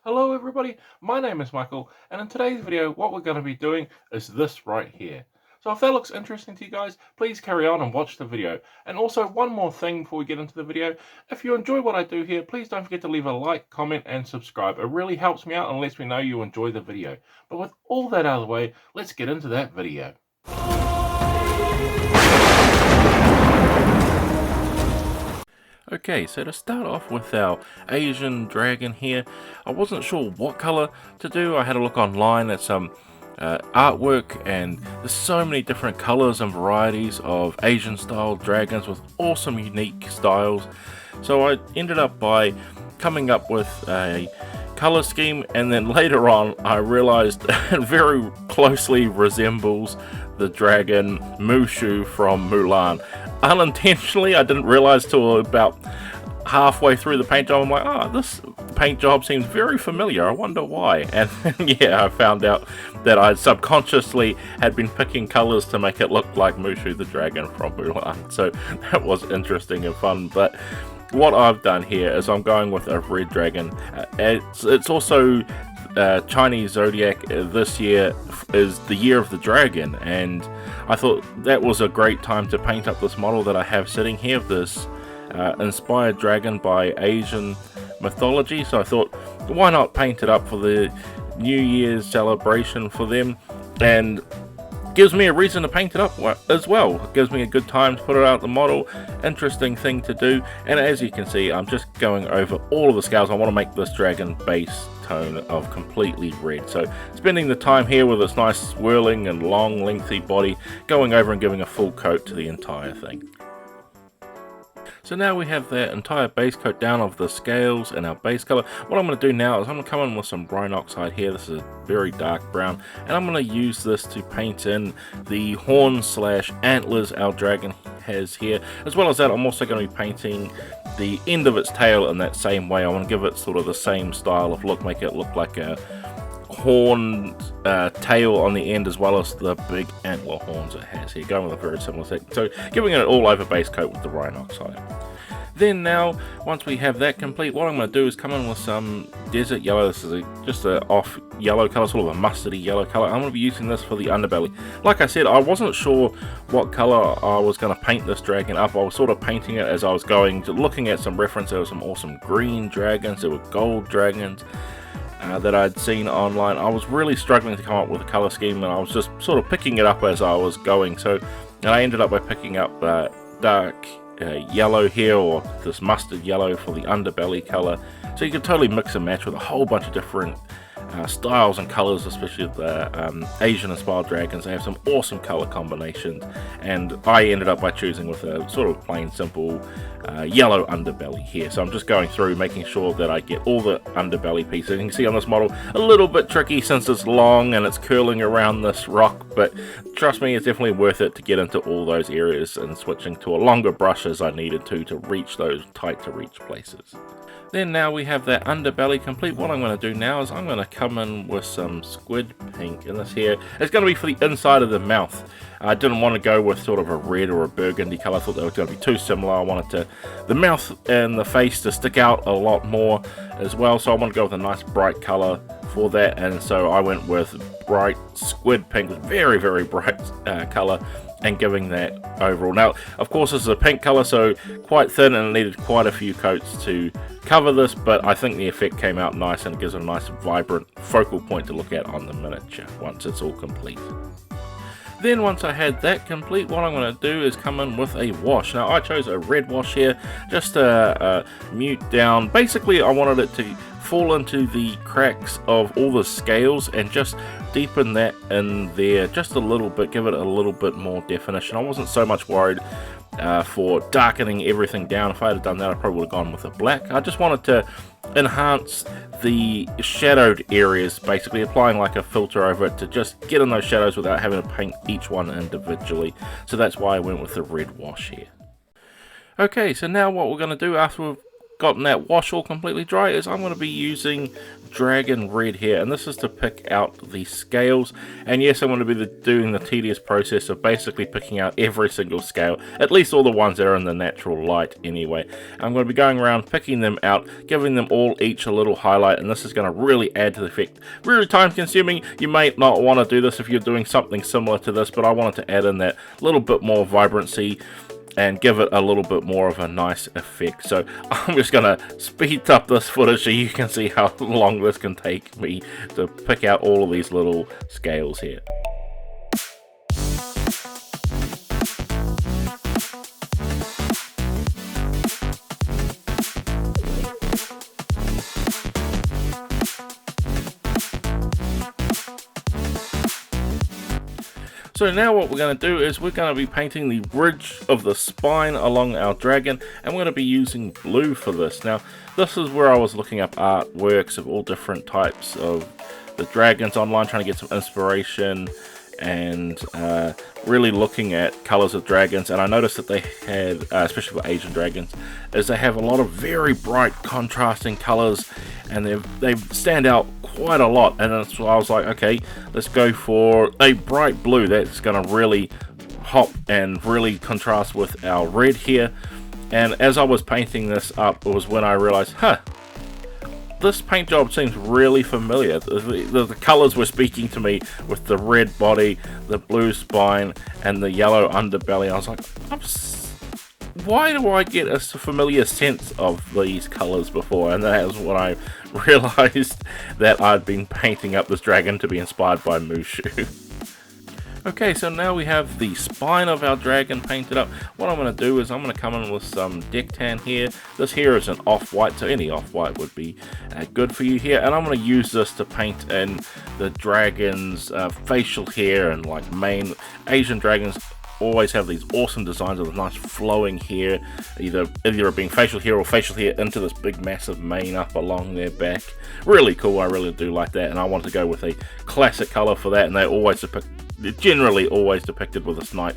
Hello everybody, my name is Michael, and in today's video what we're going to be doing is this right here. So if that looks interesting to you guys, please carry on and watch the video. And also one more thing before we get into the video, if you enjoy what I do here, please don't forget to leave a like, comment and subscribe. It really helps me out and lets me know you enjoy the video. But with all that out of the way, let's get into that video. Okay, so to start off with our Asian dragon here, I wasn't sure what color to do. I had a look online at some artwork, and there's so many different colors and varieties of Asian style dragons with awesome unique styles. So I ended up by coming up with a color scheme, and then later on I realized it very closely resembles the dragon Mushu from Mulan. Unintentionally, I didn't realize till about halfway through the paint job. I'm like, oh, this paint job seems very familiar. I wonder why. And yeah, I found out that I subconsciously had been picking colors to make it look like Mushu the dragon from Mulan. So that was interesting and fun. But what I've done here is I'm going with a red dragon. It's also Chinese zodiac. This year is the year of the dragon, and I thought that was a great time to paint up this model that I have sitting here, this inspired dragon by Asian mythology. So I thought, why not paint it up for the New Year's celebration for them, and gives me a reason to paint it up as well. It gives me a good time to put it out the model. Interesting thing to do. And as you can see, I'm just going over all of the scales. I want to make this dragon base tone of completely red. So spending the time here with its nice swirling and long lengthy body, going over and giving a full coat to the entire thing. So now we have that entire base coat down of the scales and our base color. What I'm going to do now is I'm going to come in with some brine oxide here. This is a very dark brown, and I'm going to use this to paint in the horns slash antlers our dragon has here. As well as that, I'm also going to be painting the end of its tail in that same way. I want to give it sort of the same style of look, make it look like a horned tail on the end, as well as the big antler horns it has here, going with a very similar thing. So giving it an all over base coat with the brine oxide. Then now, once we have that complete, what I'm going to do is come in with some desert yellow. This is just a off yellow color, sort of a mustardy yellow color. I'm going to be using this for the underbelly. Like I said, I wasn't sure what color I was going to paint this dragon up. I was sort of painting it as I was going, looking at some reference. There were some awesome green dragons, there were gold dragons that I'd seen online. I was really struggling to come up with a color scheme, and I was just sort of picking it up as I was going. So, and I ended up by picking up dark yellow here, or this mustard yellow for the underbelly color. So you can totally mix and match with a whole bunch of different styles and colors, especially the Asian inspired dragons. They have some awesome color combinations, and I ended up by choosing with a sort of plain simple yellow underbelly here. So I'm just going through making sure that I get all the underbelly pieces. You can see on this model a little bit tricky since it's long and it's curling around this rock, but trust me, it's definitely worth it to get into all those areas and switching to a longer brush as I needed to reach those tight to reach places. Then now we have that underbelly complete. What I'm going to do now is I'm going to come in with some squid pink in this here. It's going to be for the inside of the mouth. I didn't want to go with sort of a red or a burgundy color. I thought they were going to be too similar. I wanted the mouth and the face to stick out a lot more as well. So I want to go with a nice bright color for that. And so I went with bright squid pink, very, very bright color, and giving that overall. Now, of course, this is a pink color, so quite thin, and it needed quite a few coats to cover this, but I think the effect came out nice, and it gives a nice vibrant focal point to look at on the miniature once it's all complete. Then once I had that complete, what I'm going to do is come in with a wash. Now I chose a red wash here, just to mute down. Basically I wanted it to fall into the cracks of all the scales and just deepen that in there just a little bit, give it a little bit more definition. I wasn't so much worried for darkening everything down. If I had done that, I probably would have gone with a black. I just wanted to enhance the shadowed areas, basically applying like a filter over it to just get in those shadows without having to paint each one individually. So that's why I went with the red wash here. Okay, so now what we're going to do after we've gotten that wash all completely dry is I'm going to be using Dragon Red here, and this is to pick out the scales. And yes, I'm going to be doing the tedious process of basically picking out every single scale, at least all the ones that are in the natural light anyway. I'm going to be going around picking them out, giving them all each a little highlight, and this is going to really add to the effect. Really time consuming. You may not want to do this if you're doing something similar to this, but I wanted to add in that little bit more vibrancy and give it a little bit more of a nice effect. So I'm just gonna speed up this footage so you can see how long this can take me to pick out all of these little scales here. So now what we're going to do is we're going to be painting the ridge of the spine along our dragon, and we're going to be using blue for this. Now this is where I was looking up artworks of all different types of the dragons online, trying to get some inspiration and really looking at colors of dragons. And I noticed that they had, especially for Asian dragons, is they have a lot of very bright contrasting colors, and they stand out quite a lot. And that's why I was like, okay, let's go for a bright blue that's going to really hop and really contrast with our red here. And as I was painting this up, it was when I realized, this paint job seems really familiar. The colors were speaking to me with the red body, the blue spine, and the yellow underbelly. I was like, why do I get a familiar sense of these colors before? And that was when I realized that I'd been painting up this dragon to be inspired by Mushu. Okay, so now we have the spine of our dragon painted up. What I'm going to do is I'm going to come in with some deck tan here. This here is an off-white, so any off-white would be good for you here. And I'm going to use this to paint in the dragon's facial hair and like mane. Asian dragons always have these awesome designs of nice flowing hair, either being facial hair or facial hair into this big massive mane up along their back. Really cool, I really do like that, and I want to go with a classic color for that, and they're generally always depicted with this nice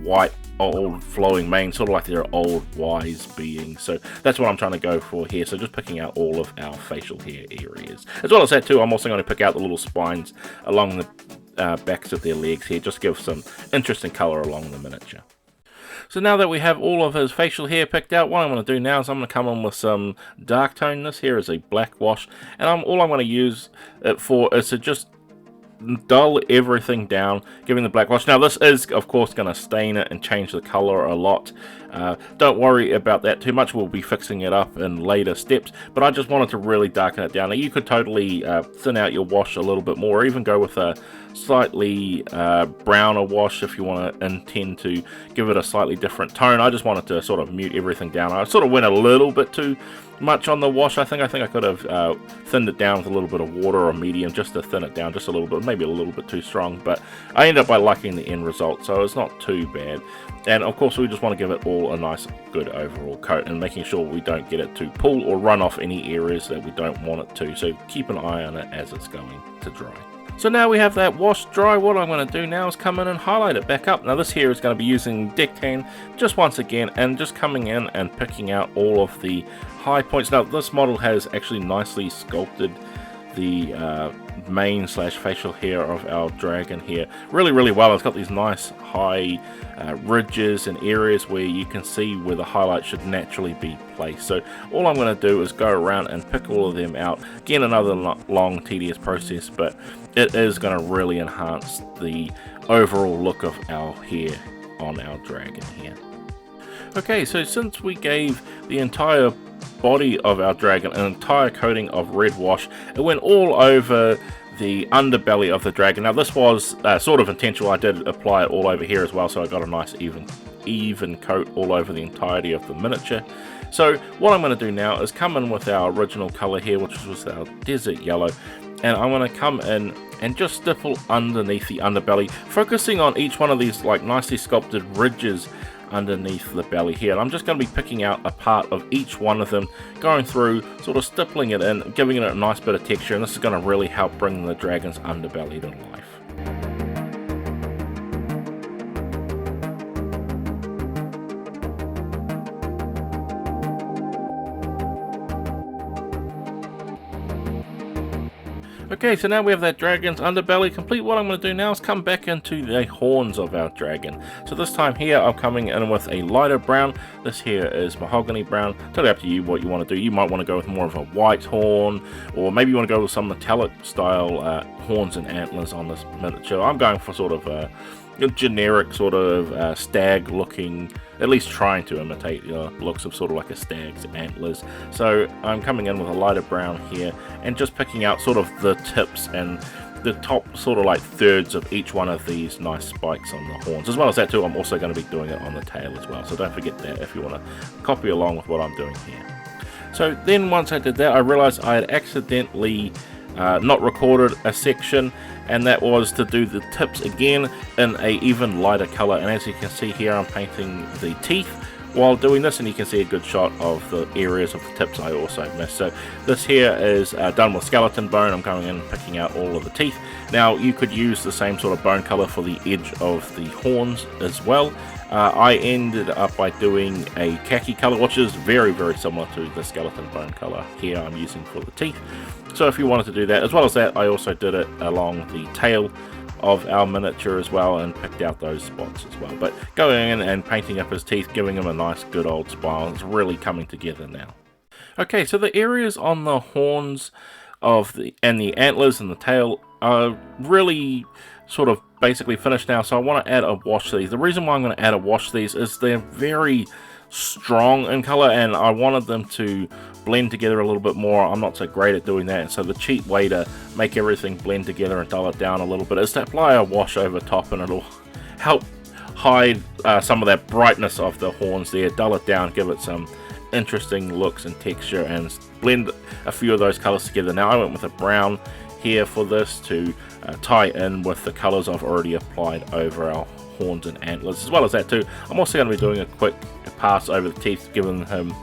white old flowing mane, sort of like they're old wise beings. So that's what I'm trying to go for here. So just picking out all of our facial hair areas. As well as that too, I'm also going to pick out the little spines along the backs of their legs here, just to give some interesting color along the miniature. So now that we have all of his facial hair picked out, what I'm going to do now is I'm going to come in with some dark tone. This here is a black wash, and all I'm going to use it for is to just dull everything down, giving the black wash. Now this is of course going to stain it and change the color a lot. Don't worry about that too much, we'll be fixing it up in later steps, but I just wanted to really darken it down. Now you could totally thin out your wash a little bit more, or even go with a slightly browner wash if you want to intend to give it a slightly different tone. I just wanted to sort of mute everything down. I sort of went a little bit too much on the wash. I think I could have thinned it down with a little bit of water or medium, just to thin it down just a little bit, maybe a little bit too strong, but I ended up by liking the end result, so it's not too bad. And of course we just want to give it all a nice good overall coat, and making sure we don't get it to pull or run off any areas that we don't want it to, so keep an eye on it as it's going to dry. So now we have that wash dry, what I'm going to do now is come in and highlight it back up. Now this here is going to be using deck tan just once again, and just coming in and picking out all of the high points. Now this model has actually nicely sculpted the mane slash facial hair of our dragon here really well. It's got these nice high ridges and areas where you can see where the highlight should naturally be placed. So all I'm going to do is go around and pick all of them out. Again, another long tedious process, but it is going to really enhance the overall look of our hair on our dragon here. Okay, so since we gave the entire body of our dragon an entire coating of red wash, it went all over the underbelly of the dragon. Now this was sort of intentional. I did apply it all over here as well, so I got a nice even coat all over the entirety of the miniature. So what I'm going to do now is come in with our original color here, which was our desert yellow, and I'm going to come in and just stipple underneath the underbelly, focusing on each one of these like nicely sculpted ridges underneath the belly here. And I'm just going to be picking out a part of each one of them, going through, sort of stippling it in, giving it a nice bit of texture, and this is going to really help bring the dragon's underbelly to life. Okay, so now we have that dragon's underbelly complete. What I'm going to do now is come back into the horns of our dragon. So this time here, I'm coming in with a lighter brown. This here is mahogany brown. Totally up to you what you want to do. You might want to go with more of a white horn, or maybe you want to go with some metallic style horns and antlers on this miniature. I'm going for sort of a generic sort of stag looking, at least trying to imitate the looks of sort of like a stag's antlers. So I'm coming in with a lighter brown here and just picking out sort of the tips and the top sort of like thirds of each one of these nice spikes on the horns. As well as that too, I'm also going to be doing it on the tail as well, so don't forget that if you want to copy along with what I'm doing here. So then once I did that, I realized I had accidentally not recorded a section, and that was to do the tips again in a even lighter color. And as you can see here, I'm painting the teeth while doing this, and you can see a good shot of the areas of the tips I also missed. So this here is done with skeleton bone. I'm going in and picking out all of the teeth. Now you could use the same sort of bone color for the edge of the horns as well. I ended up by doing a khaki color, which is very, very similar to the skeleton bone color here I'm using for the teeth. So if you wanted to do that, as well as that, I also did it along the tail of our miniature as well and picked out those spots as well. But going in and painting up his teeth, giving him a nice good old smile, it's really coming together now. Okay, so the areas on the horns of the antlers and the tail are really sort of basically finished now, so I want to add a wash to these. The reason why I'm going to add a wash to these is they're very strong in color, and I wanted them to blend together a little bit more. I'm not so great at doing that, and so the cheap way to make everything blend together and dull it down a little bit is to apply a wash over top, and it'll help hide some of that brightness of the horns there, dull it down, give it some interesting looks and texture, and blend a few of those colors together. Now I went with a brown here for this to tie in with the colors I've already applied over our horns and antlers. As well as that too, I'm also going to be doing a quick pass over the teeth, giving him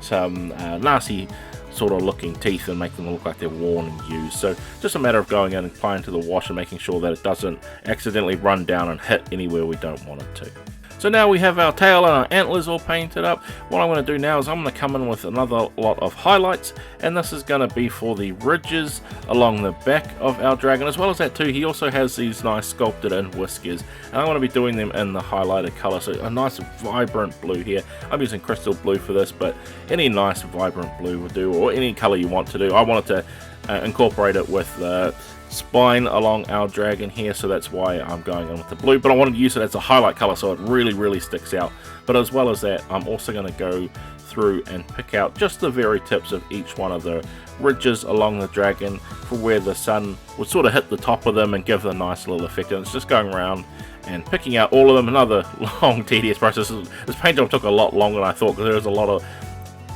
some nasty sort of looking teeth and making them look like they're worn and used. So just a matter of going in and applying to the wash and making sure that it doesn't accidentally run down and hit anywhere we don't want it to. So now we have our tail and our antlers all painted up. What I'm going to do now is I'm going to come in with another lot of highlights, and this is going to be for the ridges along the back of our dragon. As well as that too, he also has these nice sculpted in whiskers, and I'm going to be doing them in the highlighted color, so a nice vibrant blue here. I'm using crystal blue for this, but any nice vibrant blue will do, or any color you want to do. I wanted to incorporate it with the spine along our dragon here, so that's why I'm going in with the blue, but I wanted to use it as a highlight color so it really sticks out. But as well as that, I'm also going to go through and pick out just the very tips of each one of the ridges along the dragon for where the sun would sort of hit the top of them and give a nice little effect. And it's just going around and picking out all of them. Another long tedious process. This paint job took a lot longer than I thought, because there was a lot of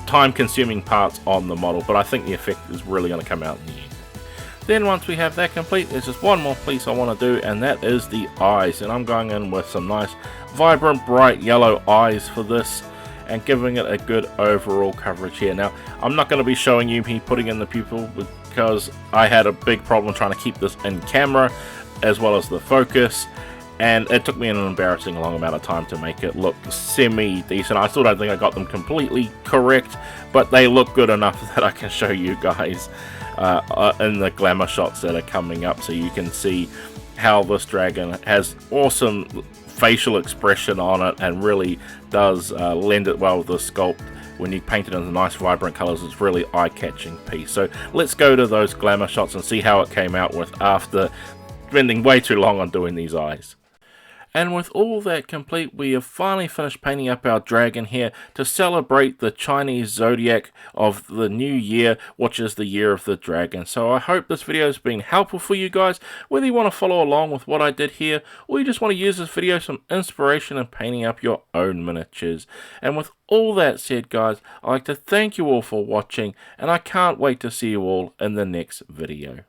time consuming parts on the model, but I think the effect is really going to come out in the end. Then once we have that complete, there's just one more piece I want to do, and that is the eyes. And I'm going in with some nice vibrant bright yellow eyes for this and giving it a good overall coverage here. Now I'm not going to be showing you me putting in the pupil, because I had a big problem trying to keep this in camera as well as the focus, and it took me an embarrassing long amount of time to make it look semi-decent. I still don't think I got them completely correct, but they look good enough that I can show you guys in the glamour shots that are coming up, so you can see how this dragon has awesome facial expression on it and really does lend it well with the sculpt. When you paint it in the nice vibrant colors, it's really eye-catching piece. So let's go to those glamour shots and see how it came out with after spending way too long on doing these eyes. And with all that complete, we have finally finished painting up our dragon here to celebrate the Chinese zodiac of the new year, which is the year of the dragon. So I hope this video has been helpful for you guys, whether you want to follow along with what I did here, or you just want to use this video as some inspiration in painting up your own miniatures. And with all that said, guys, I'd like to thank you all for watching, and I can't wait to see you all in the next video.